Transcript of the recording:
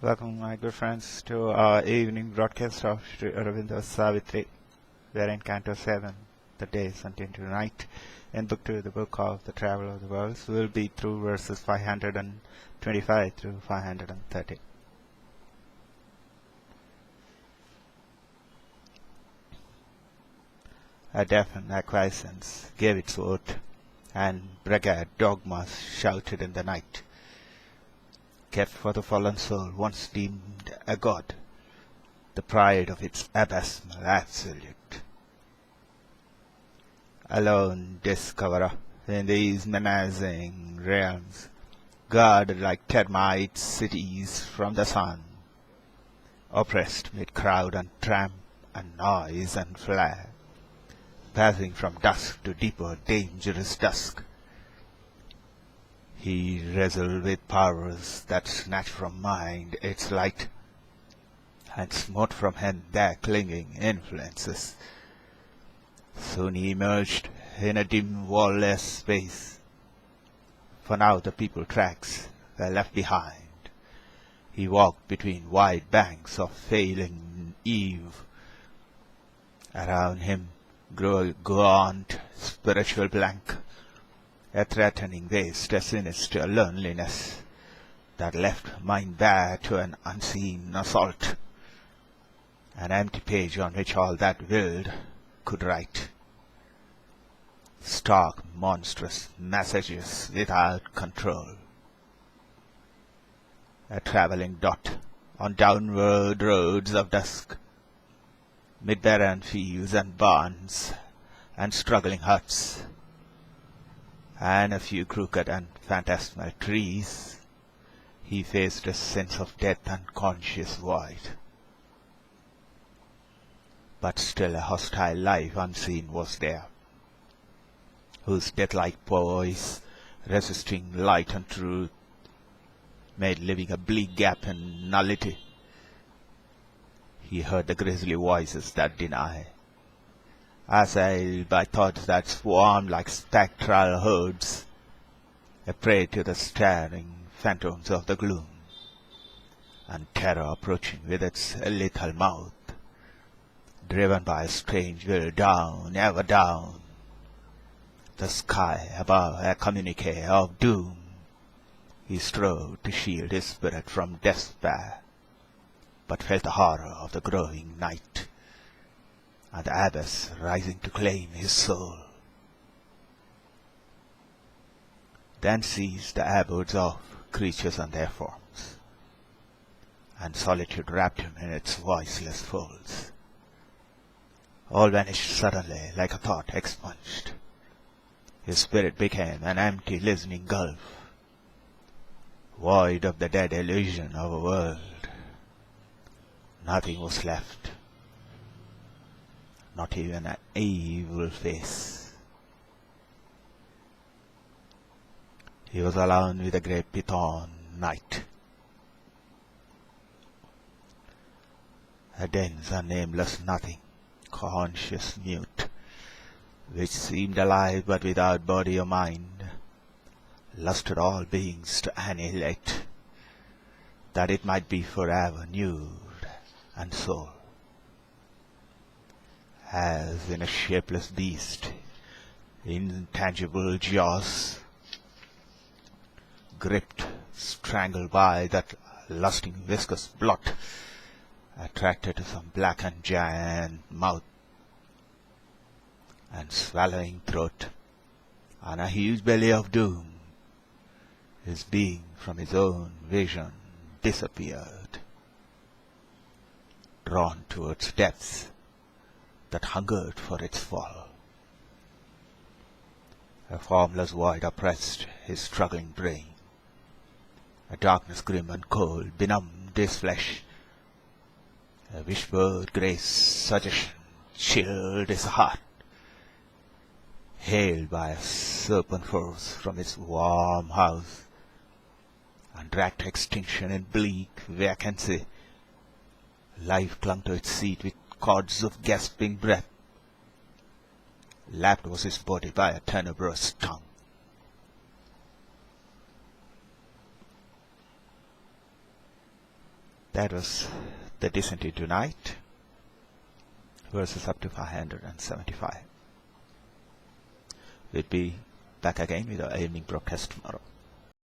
Welcome, my good friends, to our evening broadcast of Sri Aurobindo Savitri. We are in Canto 7, the days until tonight. In Book 2, the book of the Travel of the Worlds, we will be through verses 525 through 530. A deafened acquiescence gave its vote, and brigade dogmas shouted in the night, kept for the fallen soul once deemed a god, the pride of its abysmal absolute. Alone discoverer in these menacing realms, guarded like termite cities from the sun, oppressed mid crowd and tramp and noise and flare, passing from dusk to deeper dangerous dusk. He wrestled with powers that snatched from mind its light, and smote from him their clinging influences. Soon he emerged in a dim wall-less space, for now the people tracks were left behind. He walked between wide banks of failing eve. Around him grew a gaunt spiritual blank, a threatening waste, a sinister loneliness that left mind bare to an unseen assault, an empty page on which all that willed could write. Stark, monstrous messages without control. A traveling dot on downward roads of dusk, mid barren fields and barns and struggling huts, and a few crooked and phantasmal trees, he faced a sense of death and conscious void. But still a hostile life unseen was there, whose death-like voice, resisting light and truth, made living a bleak gap in nullity. He heard the grisly voices that deny, assailed by thoughts that swarmed like spectral hordes, a prey to the staring phantoms of the gloom, and terror approaching with its lethal mouth, driven by a strange will down, ever down, the sky above a communique of doom. He strove to shield his spirit from despair, but felt the horror of the growing night, and the abyss rising to claim his soul. Then ceased the abodes of creatures and their forms, and solitude wrapped him in its voiceless folds. All vanished suddenly like a thought expunged. His spirit became an empty listening gulf, void of the dead illusion of a world. Nothing was left, not even an evil face. He was alone with the great Python night, a dense and nameless nothing, conscious mute, which seemed alive but without body or mind, lusted all beings to annihilate, that it might be forever nude and sole. As in a shapeless beast, intangible jaws, gripped, strangled by that lusting viscous blot, attracted to some blackened giant mouth and swallowing throat, and a huge belly of doom, his being from his own vision disappeared, drawn towards depths that hungered for its fall. A formless void oppressed his struggling brain, a darkness grim and cold benumbed his flesh, a whispered grey suggestion chilled his heart, hailed by a serpent force from its warm house, and dragged to extinction in bleak vacancy. Life clung to its seat with cords of gasping breath. Lapped was his body by a tenebrous tongue. That was the descent into night, verses up to 575. We'll be back again with our evening broadcast tomorrow.